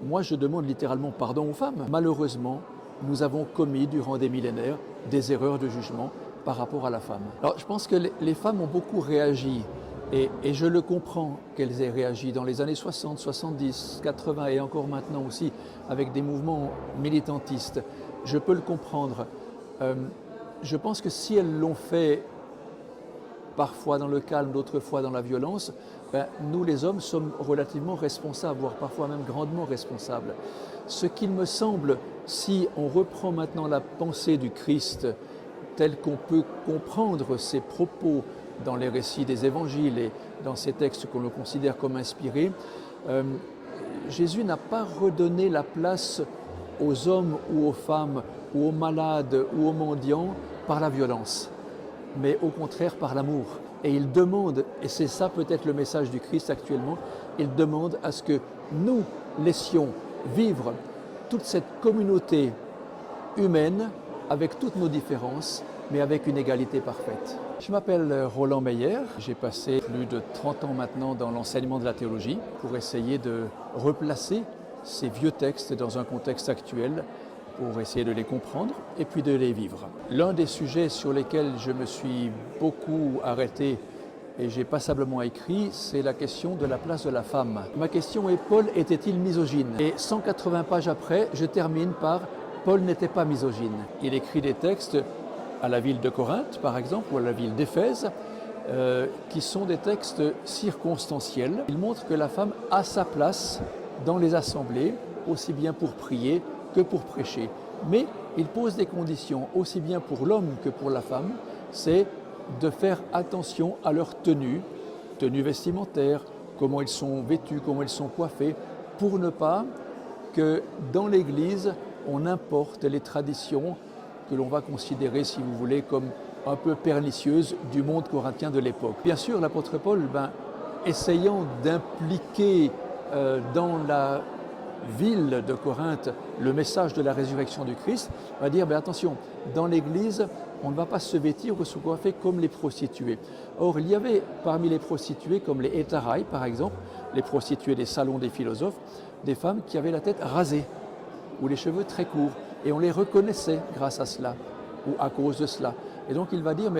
Moi, je demande littéralement pardon aux femmes. Malheureusement, nous avons commis durant des millénaires des erreurs de jugement par rapport à la femme. Alors, je pense que les femmes ont beaucoup réagi et je le comprends qu'elles aient réagi dans les années 60, 70, 80 et encore maintenant aussi avec des mouvements militantistes. Je peux le comprendre. Je pense que si elles l'ont fait parfois dans le calme, d'autres fois dans la violence, nous les hommes sommes relativement responsables, voire parfois même grandement responsables. Ce qu'il me semble, si on reprend maintenant la pensée du Christ telle qu'on peut comprendre ses propos dans les récits des évangiles et dans ces textes qu'on le considère comme inspirés, Jésus n'a pas redonné la place aux hommes ou aux femmes ou aux malades ou aux mendiants par la violence, mais au contraire par l'amour. Et il demande, et c'est ça peut-être le message du Christ actuellement, il demande à ce que nous laissions vivre toute cette communauté humaine avec toutes nos différences, mais avec une égalité parfaite. Je m'appelle Roland Meyer, j'ai passé plus de 30 ans maintenant dans l'enseignement de la théologie pour essayer de replacer ces vieux textes dans un contexte actuel, pour essayer de les comprendre et puis de les vivre. L'un des sujets sur lesquels je me suis beaucoup arrêté et j'ai passablement écrit, c'est la question de la place de la femme. Ma question est, Paul était-il misogyne? Et 180 pages après, je termine par Paul n'était pas misogyne. Il écrit des textes à la ville de Corinthe, par exemple, ou à la ville d'Éphèse, qui sont des textes circonstanciels. Il montre que la femme a sa place dans les assemblées, aussi bien pour prier que pour prêcher. Mais il pose des conditions, aussi bien pour l'homme que pour la femme, c'est de faire attention à leur tenue vestimentaire, comment ils sont vêtus, comment ils sont coiffés, pour ne pas que dans l'Église, on importe les traditions que l'on va considérer, si vous voulez, comme un peu pernicieuses du monde corinthien de l'époque. Bien sûr, l'apôtre Paul, essayant d'impliquer dans la ville de Corinthe le message de la résurrection du Christ, va dire attention, dans l'Église, on ne va pas se vêtir ou se coiffer comme les prostituées. Or, il y avait parmi les prostituées, comme les hétarai par exemple, les prostituées des salons des philosophes, des femmes qui avaient la tête rasée ou les cheveux très courts, et on les reconnaissait grâce à cela ou à cause de cela. Et donc il va dire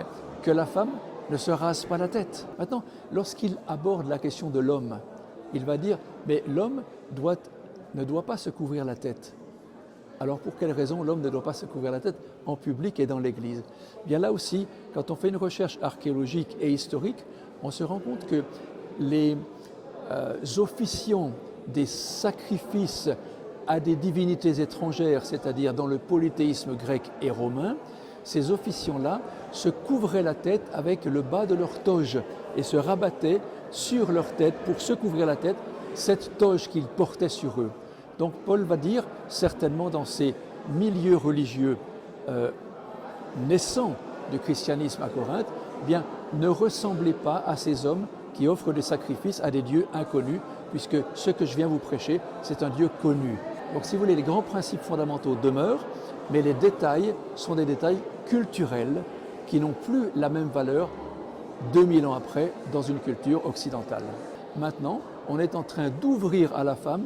que la femme ne se rase pas la tête. Maintenant, lorsqu'il aborde la question de l'homme, il va dire mais l'homme ne doit pas se couvrir la tête. Alors pour quelle raison l'homme ne doit pas se couvrir la tête en public et dans l'Église? Bien là aussi, quand on fait une recherche archéologique et historique, on se rend compte que les officiants des sacrifices à des divinités étrangères, c'est-à-dire dans le polythéisme grec et romain, ces officiants-là se couvraient la tête avec le bas de leur toge et se rabattaient sur leur tête pour se couvrir la tête, cette toge qu'ils portaient sur eux. Donc Paul va dire, certainement dans ces milieux religieux naissants du christianisme à Corinthe, ne ressemblez pas à ces hommes qui offrent des sacrifices à des dieux inconnus, puisque ce que je viens vous prêcher, c'est un Dieu connu. Donc si vous voulez, les grands principes fondamentaux demeurent, mais les détails sont des détails culturels qui n'ont plus la même valeur 2000 ans après dans une culture occidentale. Maintenant, on est en train d'ouvrir à la femme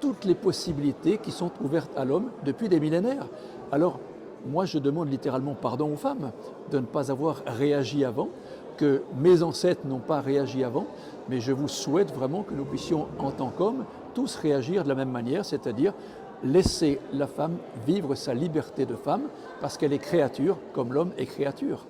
toutes les possibilités qui sont ouvertes à l'homme depuis des millénaires. Alors, moi je demande littéralement pardon aux femmes de ne pas avoir réagi avant, que mes ancêtres n'ont pas réagi avant, mais je vous souhaite vraiment que nous puissions en tant qu'hommes tous réagir de la même manière, c'est-à-dire laisser la femme vivre sa liberté de femme parce qu'elle est créature comme l'homme est créature.